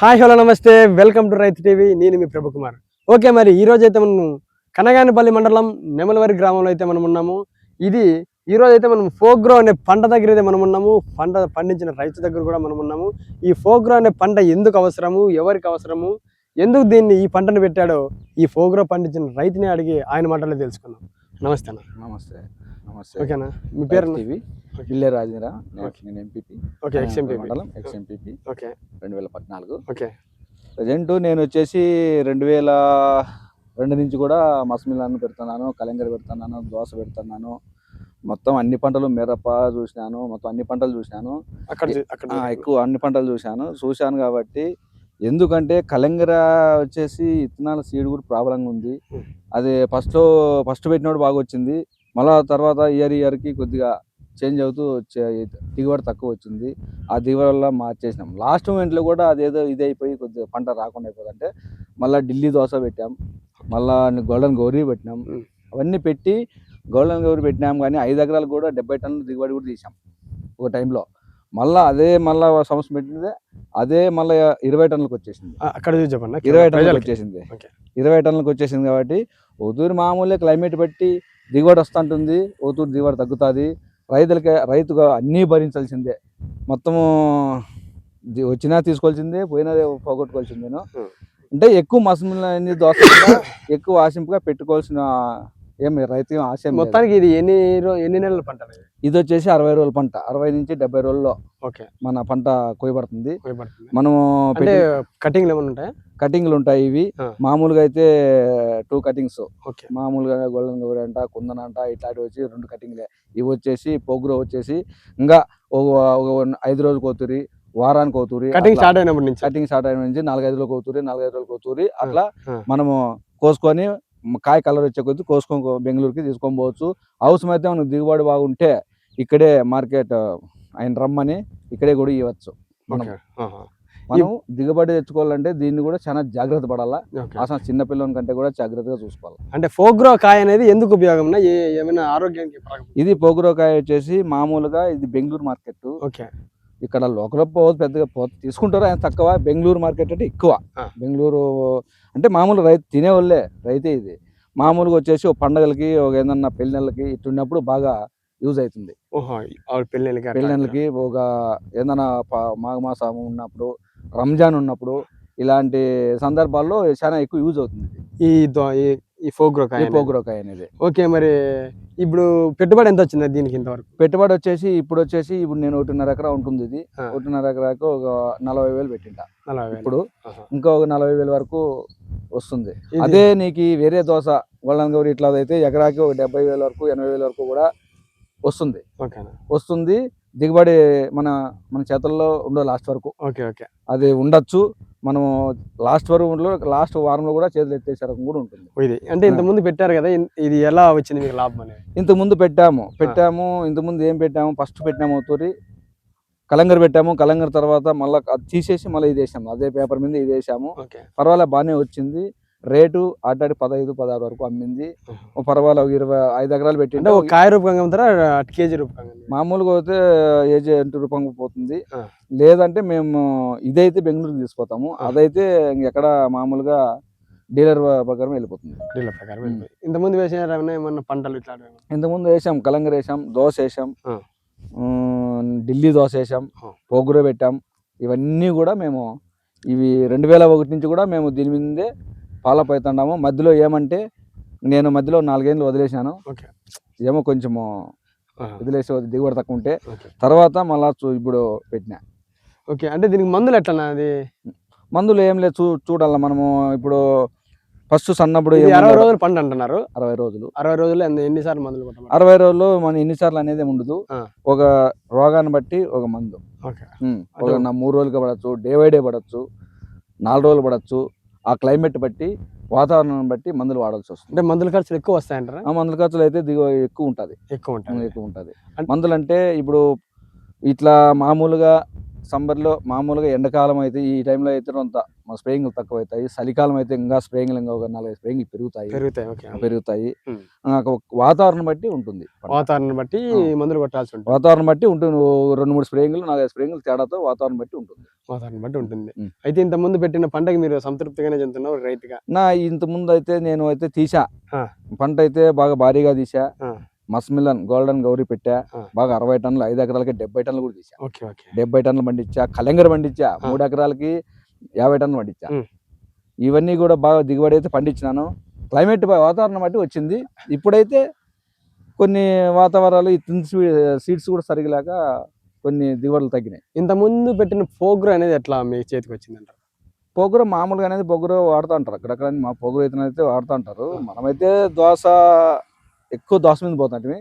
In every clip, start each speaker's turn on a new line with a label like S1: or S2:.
S1: Hi hello నమస్తే welcome to రైతు TV. నేను మీ ప్రభు కుమార్. ఓకే, మరి ఈ రోజు అయితే మనం కనగానిపల్లి మండలం నెమలవారి గ్రామంలో అయితే మనం ఉన్నాము. ఇది ఈ రోజు అయితే మనం ఫోగ్రో అనే పంట దగ్గర అయితే మనం ఉన్నాము. పంట పండించిన రైతు దగ్గర కూడా మనం ఉన్నాము. ఈ ఫోగ్రో అనే పంట ఎందుకు అవసరము, ఎవరికి అవసరము, ఎందుకు దీన్ని ఈ పంటను పెట్టాడో ఈ ఫోగ్రో పండించిన రైతుని అడిగి ఆయన మాటలో తెలుసుకుందాం. నమస్తే అన్న.
S2: నమస్తే నమస్తే.
S1: ఓకేనా, మీ పేరు?
S2: టీవీ బిల్లే రాజేంద్ర. నేను ఎంపీపీ.
S1: ఓకే, ఎక్స్ఎంపీ
S2: మండలం ఎక్స్ఎంపీపీ.
S1: ఓకే
S2: 2014.
S1: ఓకే.
S2: ప్రజెంట్ నేను వచ్చేసి 2002 నుంచి కూడా మస్మిలాన్ని పెడుతున్నాను, కలంగర పెడుతున్నాను, దోస పెడుతున్నాను. మొత్తం అన్ని పంటలు, మిరప చూసినాను, మొత్తం అన్ని పంటలు చూసినాను. ఎక్కువ అన్ని పంటలు చూశాను కాబట్టి, ఎందుకంటే కలంగర వచ్చేసి ఇత్తనాల సీడ్ కూడా ప్రాబ్లంగా ఉంది. అది ఫస్ట్ పెట్టినప్పుడు బాగా వచ్చింది. మళ్ళా తర్వాత ఇయర్కి కొద్దిగా చేంజ్ అవుతూ దిగుబడి తక్కువ వచ్చింది. ఆ దిగుబడి వల్ల మార్చేసినాం. లాస్ట్ మూమెంట్లో కూడా అదేదో ఇదైపోయి కొద్దిగా పంట రాకుండా అయిపోతుంటే మళ్ళీ ఢిల్లీ దోశ పెట్టాం, మళ్ళీ గోల్డెన్ గౌరీ పెట్టినాం. అవన్నీ పెట్టి గోల్డెన్ గౌరీ పెట్టినాం, కానీ 5 ఎకరాలు కూడా 70 టన్నుల దిగుబడి కూడా తీసాం ఒక టైంలో. మళ్ళీ సంవత్సరం పెట్టినదే అదే మళ్ళీ 20 టన్నులకు వచ్చేసింది.
S1: అక్కడ
S2: 20 టన్నులకు వచ్చేసింది. 20 టన్నులకు వచ్చేసింది కాబట్టి ఒకతూరి మామూలుగా క్లైమేట్ బట్టి దిగుబడి వస్తుంటుంది, ఒకతూరి దిగుబడి తగ్గుతుంది. రైతుగా అన్నీ భరించాల్సిందే. మొత్తము వచ్చినా తీసుకోవాల్సిందే, పోయినా పోగొట్టుకోవాల్సిందేను. అంటే ఎక్కువ మసములని దోశ ఎక్కువ ఆశింపుగా పెట్టుకోవాల్సిన ఏమి రైతు ఆశ.
S1: మొత్తానికి ఇది ఎన్ని నెలల పంట?
S2: ఇది వచ్చేసి 60 రోజుల పంట. 60 నుంచి 70 రోజుల్లో మన పంట కోయబడుతుంది. మనము
S1: కటింగ్లు ఏమైనా ఉంటాయా?
S2: కటింగ్లు ఉంటాయి. ఇవి మామూలుగా అయితే 2 కటింగ్స్. మామూలుగా గోల్డెన్ గౌరీ అంట, కుందన అంట, ఇట్లాంటివి వచ్చి 2 కటింగ్లే. ఇవి వచ్చేసి పోగ్రో వచ్చేసి ఇంకా ఒక 5 రోజులు కోతురి, వారానికి కోతురి.
S1: కటింగ్ స్టార్ట్ అయిన
S2: నుంచి 4-5 రోజులు కోతురి, 4-5 రోజులు కోతురి. అట్లా మనము కోసుకొని కాయ కలర్ వచ్చే కొద్ది కోసుకొని బెంగళూరుకి తీసుకొని పోవచ్చు. అవసరం అయితే మనకు దిగుబడి బాగుంటే ఇక్కడే మార్కెట్ ఆయన రమ్మని ఇక్కడే కూడా ఇవ్వచ్చు. మనం దిగుబడి తెచ్చుకోవాలంటే దీన్ని కూడా చాలా జాగ్రత్త పడాలా. అసలు చిన్న పిల్లల కంటే కూడా జాగ్రత్తగా చూసుకోవాలి.
S1: అంటే పోగ్రో కాయ అనేది ఎందుకు ఉపయోగం? ఏమైనా ఆరోగ్యానికి?
S2: ఇది పోగ్రో కాయ వచ్చేసి మామూలుగా ఇది బెంగళూరు మార్కెట్. ఇక్కడ లోకల్ పెద్దగా తీసుకుంటారు, ఆయన తక్కువ. బెంగళూరు మార్కెట్ అంటే ఎక్కువ. బెంగళూరు అంటే మామూలు రైతు తినేవాళ్ళే రైతే. ఇది మామూలుగా వచ్చేసి ఒక పండగలకి, ఒక ఏదన్నా పెళ్ళిళ్ళకి ఇట్టున్నప్పుడు బాగా యూజ్ అవుతుంది. పెళ్ళిళ్ళకి, ఒక ఏదన్నా మాఘమాసం ఉన్నప్పుడు, రంజాన్ ఉన్నప్పుడు, ఇలాంటి సందర్భాల్లో చాలా ఎక్కువ యూజ్ అవుతుంది ఈ పోగ్రో కాయ అనేది.
S1: ఓకే, మరి ఇప్పుడు పెట్టుబడి ఎంత వచ్చింది దీనికి ఇంతవరకు?
S2: పెట్టుబడి వచ్చేసి ఇప్పుడు నేను 1.5 ఎకరా ఉంటుంది. ఇది 1.5 ఎకరాకు ఒక 40,000 పెట్టింటా. ఇప్పుడు ఇంకా ఒక 40,000 వరకు వస్తుంది. అదే నీకు వేరే దోశ గోల్డెన్ గౌరీ ఇట్లా అయితే ఎకరాకి ఒక 70,000 వరకు, 80,000 వరకు కూడా వస్తుంది. దిగుబడి మన చేతుల్లో ఉండదు లాస్ట్ వరకు. అది ఉండొచ్చు. మనము లాస్ట్ వారంలో కూడా చేతులు ఎత్తేసే రకం కూడా ఉంటుంది.
S1: ఇది అంటే ఇంతకుముందు పెట్టారు కదా, ఇది ఎలా వచ్చింది మీకు లాభం అనేది?
S2: ఇంతకుముందు పెట్టాము. ఇంతకుముందు ఏం పెట్టాము? ఫస్ట్ పెట్టినాము తోరి కలంగర్ పెట్టాము. కలంగర్ తర్వాత మళ్ళీ అది తీసేసి మళ్ళీ ఇది వేసాము. అదే పేపర్ మీద ఇది వేసాము. పర్వాలేదు, బాగానే వచ్చింది. రేటు ఆటాడి 15-16 వరకు అమ్మింది. పర్వాలేదు. 25 ఎకరాలు పెట్టింటే
S1: కాయ రూపంగా అమ్ముతారా, కేజీ రూపంగా?
S2: మామూలుగా అయితే ఏజీ రూపంగా పోతుంది. లేదంటే మేము ఇదైతే బెంగళూరుకి తీసుకుపోతాము. అదైతే ఎక్కడ మామూలుగా డీలర్ ప్రకారం వెళ్ళిపోతుంది.
S1: ఇంతకుముందు వేసిన ఏమన్నా పంటలు ఇట్లా?
S2: ఇంతకుముందు వేసాం, కలంగర్ వేసాం, దోశ వేసాం, ఢిల్లీ దోశ వేసాం, పోగ్రో పెట్టాం. ఇవన్నీ కూడా మేము ఇవి 2001 నుంచి కూడా మేము దీని మీదే ఫాలోఅప్ అవుతున్నాము. మధ్యలో ఏమంటే నేను మధ్యలో 4 ఏళ్ళు వదిలేసాను. ఏమో కొంచెము వదిలేసి దిగుబడి తక్కువ ఉంటే తర్వాత మళ్ళా ఇప్పుడు పెట్టినా.
S1: ఓకే, అంటే దీనికి మందులు ఎట్లా? అది
S2: మందులు ఏం లేదు, చూడాలి మనము. ఇప్పుడు ఫస్ట్ సన్నప్పుడు
S1: 60 రోజులు పంట అంటున్నారు.
S2: 60 రోజులు.
S1: 60 రోజులు ఎన్నిసార్లు మందులు?
S2: 60 రోజుల్లో మనం ఎన్నిసార్లు అనేది ఉండదు. ఒక రోగాన్ని బట్టి ఒక మందు. ఒక 3 రోజులుగా పడవచ్చు, డే బై డే పడవచ్చు, 4 రోజులు పడవచ్చు. ఆ క్లైమేట్ బట్టి, వాతావరణం బట్టి మందులు వాడాల్సి వస్తుంది.
S1: అంటే మందుల ఖర్చులు ఎక్కువ వస్తాయంటారా?
S2: మందుల ఖర్చులు అయితే ఎక్కువ ఉంటుంది. మందులు అంటే ఇప్పుడు ఇట్లా మామూలుగా సమ్మర్లో మామూలుగా ఎండాకాలం అయితే ఈ టైంలో అయితే కొంత స్ప్రేయింగ్లు తక్కువ అవుతాయి. చలికాలం అయితే ఇంకా స్ప్రేయింగ్లు ఇంకా ఒక 4-5 స్ప్రేయింగ్లు పెరుగుతాయి. వాతావరణం బట్టి ఉంటుంది.
S1: వాతావరణం బట్టి మందులు కొట్టాల్సి ఉంటుంది.
S2: వాతావరణం బట్టి ఉంటుంది. 2-3 స్ప్రేయింగ్లు 4-5 స్ప్రేయింగ్లు తేడాతో వాతావరణం బట్టి ఉంటుంది.
S1: అయితే ఇంత ముందు పెట్టిన పంటకి మీరు సంతృప్తిగానే చెందుతున్నారు రైతుగా?
S2: ఇంత ముందు అయితే నేను అయితే తీసా, పంట అయితే బాగా భారీగా తీసా. మస్మిలన్ గోల్డెన్ గౌరీ పెట్టా, బాగా 60 టన్నులు, 5 ఎకరాలకి 70 టన్నులు కూడా తీసా. 70 టన్నులు పండించా. కలంగర్ పండించా, 3 ఎకరాలకి 50 టన్నులు పండించా. ఇవన్నీ కూడా బాగా దిగుబడి అయితే పండించినాను. క్లైమేట్ వాతావరణం బట్టి వచ్చింది. ఇప్పుడైతే కొన్ని వాతావరణాలు ఈ సీడ్స్ కూడా సరిగలేక కొన్ని దిగుబడులు తగ్గినాయి.
S1: ఇంత ముందు పెట్టిన పోగ్రో అనేది ఎట్లా మీ చేతికి వచ్చిందంటారు?
S2: పొగురు మామూలుగా అనేది పొగురు వాడుతూ ఉంటారు అక్కడక్కడ. మా పొగురు అయితే వాడుతూ ఉంటారు. మనమైతే ఎక్కువ దోశ మీద పోతుంటే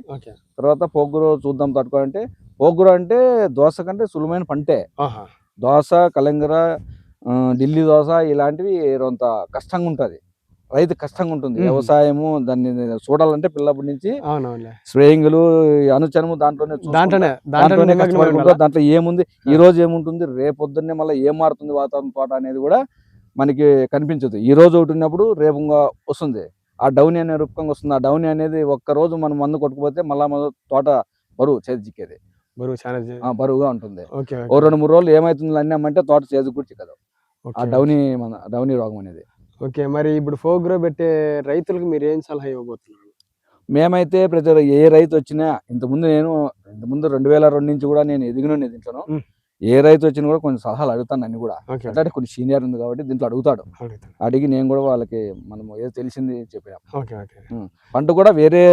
S2: తర్వాత పొగురు చూద్దాం తట్టుకోవాలంటే, పొగురు అంటే దోశ కంటే సులువైన పంటే. దోశ, కలంగర, ఢిల్లీ దోశ ఇలాంటివి కొంత కష్టంగా ఉంటుంది. రైతు కష్టంగా ఉంటుంది వ్యవసాయము. దాన్ని చూడాలంటే పిల్లప్పటి నుంచి స్ప్రేయింగ్లు అనుచనము దాంట్లో ఏముంది, ఈ రోజు ఏముంటుంది, రేపొద్దున్నే మళ్ళీ ఏం మారుతుంది వాతావరణం తోట అనేది కూడా మనకి కనిపించదు. ఈ రోజు ఒకటి ఉన్నప్పుడు రేపు వస్తుంది. ఆ డౌని అనే రూపంగా వస్తుంది. ఆ డౌని అనేది ఒక్కరోజు మనం మందు కొట్టుకుపోతే మళ్ళా తోట బరువు చేతి చిక్కేది, బరువుగా ఉంటుంది. ఓ 2-3 రోజులు ఏమైతుంది అన్నామంటే తోట చేతి కూడా చిక్కదు. ఆ డౌని రోగం అనేది.
S1: మరి ఇప్పుడు పోగ్రో పెట్టే రైతులకు మీరు ఏం సలహా ఇవ్వబోతున్నారు?
S2: మేమైతే ప్రతి ఏ రైతు వచ్చినా, ఇంతకుముందు 2002 నుంచి కూడా నేను ఎదిగిన దీంట్లో ఏ రైతు వచ్చినా కూడా కొన్ని సలహాలు అడుగుతాను. అన్ని కూడా అంటే కొన్ని సీనియర్ ఉంది కాబట్టి దీంట్లో అడుగుతాడు. అడిగి నేను కూడా వాళ్ళకి మనం ఏదో తెలిసింది చెప్పాను. పంట కూడా వేరే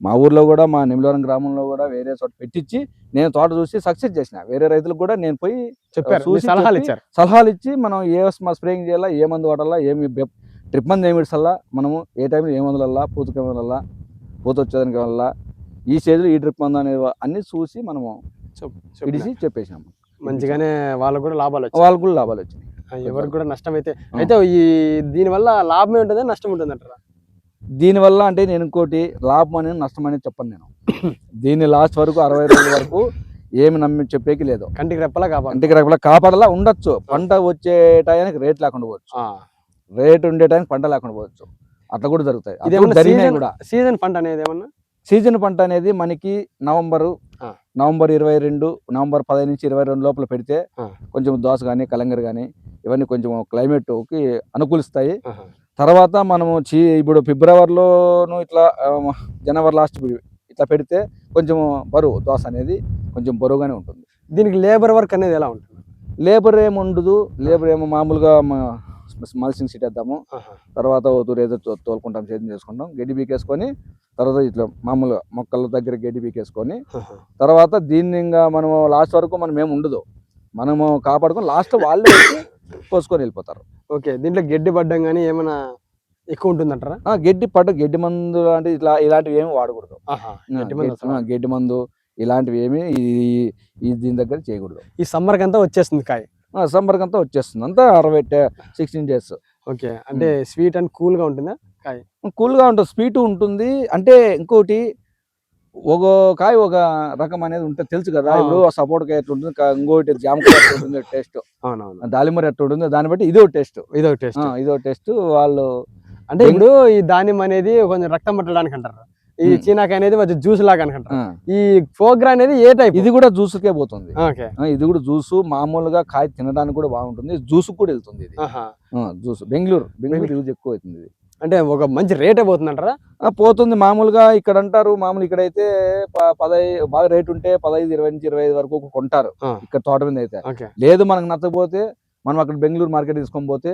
S2: మా ఊర్లో కూడా, మా నెమలవరం గ్రామంలో కూడా వేరే చోట పెట్టించి నేను తోట చూసి సక్సెస్ చేసిన. వేరే రైతులకు కూడా నేను పోయి సలహాలు ఇచ్చి మనం స్ప్రేయింగ్ చేయాలా, ఏ మందు వాడాలా, ఏమి ట్రిప్ మంది ఏమి ఇడ్సల్లా, మనము ఏ టైంలో ఏ మందులల్లా, పూత వచ్చేదానికి వల్ల ఈ స్టేజ్లో ఈ ట్రిప్ మందు అనేది అన్ని చూసి మనము ఇడిసి చెప్పేసినాము.
S1: మంచిగానే వాళ్ళకు కూడా లాభాలు
S2: వచ్చినాయి.
S1: ఎవరికి కూడా నష్టం అయితే దీనివల్ల లాభమే ఉంటుంది, నష్టం ఉంటుంది అంటారా?
S2: దీనివల్ల అంటే నేను ఇంకోటి లాభం అనేది నష్టం అనేది చెప్పను నేను. దీన్ని లాస్ట్ వరకు 60 రోజుల వరకు ఏమి నమ్మి చెప్పేకి లేదు.
S1: కంటికి రెప్పలా
S2: కాపాడలా ఉండొచ్చు. పంట వచ్చే టయానికి రేట్ లేకుండా పోవచ్చు, రేట్ ఉండే టైంకి పంట లేకుండా పోవచ్చు. అట్లా కూడా జరుగుతాయి.
S1: సీజన్ పంట అనేది ఏమన్నా
S2: సీజన్ పంట అనేది మనకి నవంబర్ 22, నవంబర్ 15 నుంచి 22 లోపల పెడితే కొంచెం దోస కానీ కలంగర్ కానీ ఇవన్నీ కొంచెం క్లైమేట్కి అనుకూలిస్తాయి. తర్వాత మనము ఇప్పుడు ఫిబ్రవరిలోను ఇట్లా జనవరి లాస్ట్ ఇట్లా పెడితే కొంచెం బరువు దోస అనేది కొంచెం బరువుగానే ఉంటుంది.
S1: దీనికి లేబర్ వర్క్ అనేది ఎలా ఉంటుంది?
S2: లేబర్ ఏమి ఉండదు. లేబర్ ఏమో మామూలుగా మల్సింగ్ సీట్ వేద్దాము, తర్వాత ఏదో తోలుకుంటాం, సేద్యం చేసుకుంటాం, గడ్డి బీకేసుకొని తర్వాత ఇట్లా మామూలుగా మొక్కల దగ్గర గడ్డి బీకేసుకొని తర్వాత దీన్ని ఇంకా మనము లాస్ట్ వరకు మనం ఏమి ఉండదు, మనము కాపాడుకొని లాస్ట్ వాళ్ళే పోసుకొని వెళ్ళిపోతారు.
S1: దీంట్లో గడ్డి పడ్డం కానీ ఏమైనా ఎక్కువ ఉంటుందంటారా?
S2: గడ్డి మందు అంటే ఇలాంటివి ఏమి వాడకూడదు. గడ్డి మందు ఇలాంటివి ఏమి దీని దగ్గర చేయకూడదు.
S1: ఈ సమ్మర్కి అంతా వచ్చేస్తుంది కాయ?
S2: సమ్మర్కి అంతా వచ్చేస్తుంది. అంతా 16 డేస్.
S1: అంటే స్వీట్ అండ్ కూల్గా ఉంటుందా కాయ?
S2: కూల్గా ఉంటుంది, స్వీట్ ఉంటుంది. అంటే ఇంకోటి ఒక కాయ ఒక రకం అనేది ఉంటుంది తెలుసు కదా. ఇప్పుడు సపోర్ట్ కాయ ఎట్లా ఉంటుంది, ఇంకోటి జామకాయ ఎట్లా ఉంటుంది టేస్ట్, దాలిమర ఎట్లా ఉంటుంది, దాన్ని బట్టి ఇదో టేస్ట్ వాళ్ళు.
S1: అంటే ఇప్పుడు ఈ దానిమ్మ అనేది కొంచెం రక్తం పట్టడానికి అంటారు, ఈ చీనాకాయ అనేది కొంచెం జ్యూస్ లాగా అనుకుంటారు. ఈ పోగ్రా అనేది ఏ టైప్?
S2: ఇది కూడా జ్యూస్కే పోతుంది. ఇది కూడా జ్యూస్ మామూలుగా కాయ తినడానికి కూడా బాగుంటుంది, జ్యూస్ కూడా వెళ్తుంది. ఇది జ్యూస్ బెంగళూరు యూజ్ ఎక్కువ అవుతుంది.
S1: అంటే ఒక మంచి రేటే పోతుందంటారా?
S2: పోతుంది. మామూలుగా ఇక్కడ అంటారు, మామూలు ఇక్కడైతే 15 బాగా రేట్ ఉంటే 15, 20 నుంచి 25 వరకు కొంటారు ఇక్కడ తోట మీద అయితే. లేదు మనకు నచ్చకపోతే మనం అక్కడ బెంగళూరు మార్కెట్ తీసుకొని పోతే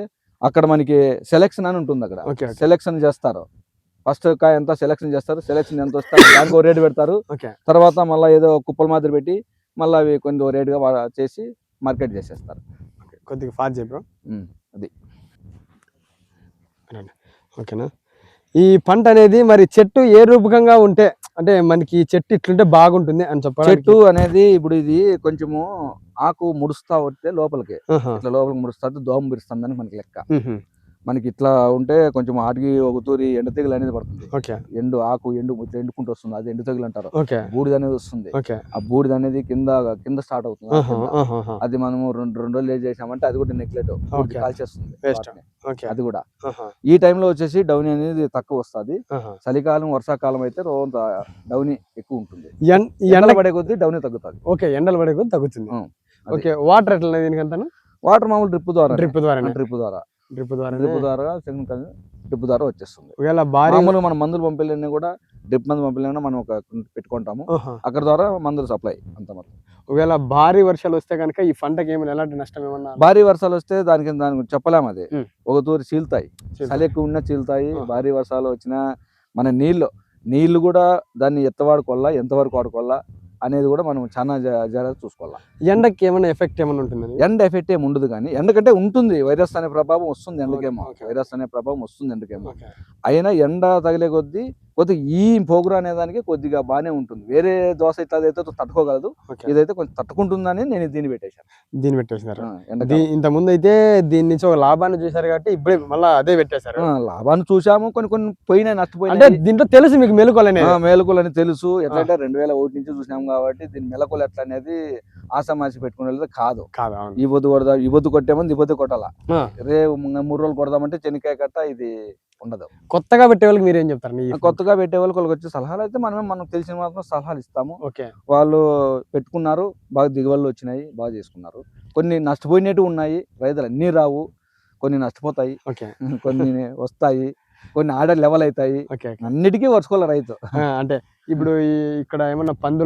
S2: అక్కడ మనకి సెలెక్షన్ అని ఉంటుంది. అక్కడ సెలెక్షన్ చేస్తారు. ఫస్ట్ కాయ ఎంత సెలెక్షన్ చేస్తారు, సెలెక్షన్ ఎంత వస్తారు దానికి రేటు పెడతారు. తర్వాత మళ్ళీ ఏదో కుప్పల మాదిరి పెట్టి మళ్ళీ అవి కొంచెం రేటుగా చేసి మార్కెట్ చేసేస్తారు.
S1: కొద్దిగా ఫాస్ట్ చెప్పు.
S2: అది
S1: ఓకేనా? ఈ పంట అనేది మరి చెట్టు ఏ రూపకంగా ఉంటే అంటే మనకి చెట్టు ఇట్లుంటే బాగుంటుంది అని చెప్పాలి.
S2: చెట్టు అనేది ఇప్పుడు ఇది కొంచెము ఆకు ముడుస్తా వస్తే లోపలికి ఇట్లా లోపలికి ముడుస్తుంది, దోమ బిరుస్తుందని మనకి లెక్క. మనకి ఇట్లా ఉంటే కొంచెం ఆటికి ఒక తూరి ఎండ తెగులు అనేది పడుతుంది.
S1: ఓకే
S2: ఆకు ఇట్లా ఎండుకుంటూ వస్తుంది, అది ఎండు తెగులు అంటారు.
S1: ఓకే
S2: బూడిద అనేది వస్తుంది.
S1: ఓకే
S2: ఆ బూడిద అనేది కింద స్టార్ట్ అవుతుంది. ఆ కింద. అది మనము రెండు రోజులు లేట్ చేసామంటే అది కూడా నెగ్లెక్ట్
S1: ఓకే.
S2: కాల్చేస్తుంది
S1: Waste.
S2: వాటిని.
S1: ఓకే
S2: అది కూడా ఈ టైంలో వచ్చేసి డౌన్ అనేది తక్కువ వస్తుంది. చలికాలం వర్షాకాలం అయితే రోజు డౌన్ ఎక్కువ ఉంటుంది. ఎండలు పడే కొద్దీ డౌన్ తగ్గుతుంది.
S1: ఓకే ఎండలు పడే కొద్ది తగ్గుతుంది. ఓకే వాటర్ ఎట్లా దీనికంతా?
S2: వాటర్ మామూలు డ్రిప్ ద్వారా
S1: డ్రిప్ ద్వారా
S2: డ్రిప్ ద్వారా డ్రిప్ ద్వారా వచ్చేస్తుంది.
S1: ఒకవేళ భారీ
S2: మామూలు మనం మందులు పంపిల్లని కూడా డ్రిప్ మందు పంపిల్లని మనం ఒక పెట్టుకుంటాము. అక్కడ ద్వారా మందులు సప్లై అంత మొత్తం.
S1: ఒకవేళ భారీ వర్షాలు వస్తే కనుక ఈ పంటకి ఏమైనా ఎలాంటి నష్టం ఏమన్నా?
S2: భారీ వర్షాలు వస్తే దానికి చెప్పలేము. అది ఒక తూరి చీలుతాయి, చలి ఎక్కువ ఉన్నా చీలుతాయి. భారీ వర్షాలు వచ్చినా మన నీళ్లు కూడా దాన్ని ఎంతవరకు వాడుకోవాలా అనేది కూడా మనం చాలా జాగ్రత్త చూసుకోవాలి.
S1: ఎండకి ఏమైనా ఎఫెక్ట్ ఏమైనా ఉంటుందని?
S2: ఎండ ఎఫెక్ట్ ఏమి ఉండదు, కానీ ఎండకంటే ఉంటుంది. వైరస్ అనే ప్రభావం వస్తుంది ఎండకేమో. వైరస్ అనే ప్రభావం వస్తుంది ఎండకేమో. అయినా ఎండ తగిలే కొద్దిగా ఈ పోగురు అనే దానికి కొద్దిగా బాగానే ఉంటుంది. వేరే దోశ ఇట్లా అయితే తట్టుకోగలదు, ఇదైతే కొంచెం తట్టుకుంటుందని నేను దీన్ని పెట్టేశాను.
S1: ఇంత ముందు అయితే దీని నుంచి ఒక లాభాన్ని చూసారు కాబట్టి ఇప్పుడే మళ్ళీ అదే పెట్టేశారు.
S2: లాభాన్ని చూసాము, కొన్ని పోయినాయి, నష్టపోయినాయి.
S1: అంటే దీంట్లో తెలుసు మీకు
S2: మేలుకోలని తెలుసు. ఎట్లంటే 2001 నుంచి చూసినాం కాబట్టి దీని మెలకులు ఎట్లా అనేది ఆసమాసి పెట్టుకునే కాదు. ఈ పొద్దు కొట్టామని ఈ పొద్దు కొట్టాలా, రే 3 రోజులు కొడదామంటే చెనికాయ కట్ట ఇది ఉండదు.
S1: కొత్తగా పెట్టే వాళ్ళకి మీరు ఏం చెప్తారు?
S2: కొత్తగా పెట్టే వాళ్ళకి వచ్చే సలహాలు అయితే మనకు తెలిసిన మాత్రం సలహాలు ఇస్తాము. వాళ్ళు పెట్టుకున్నారు, బాగా దిగుబడులు వచ్చినాయి, బాగా చేసుకున్నారు. కొన్ని నష్టపోయినట్టు ఉన్నాయి, రైతులు అన్ని రావు, కొన్ని నష్టపోతాయి, కొన్ని వస్తాయి, కొన్ని ఆర్డర్ లెవెల్ అవుతాయి. అన్నిటికీ వర్చుకోవాలి రైతు.
S1: అంటే ఇప్పుడు ఇక్కడ ఏమన్నా పందులు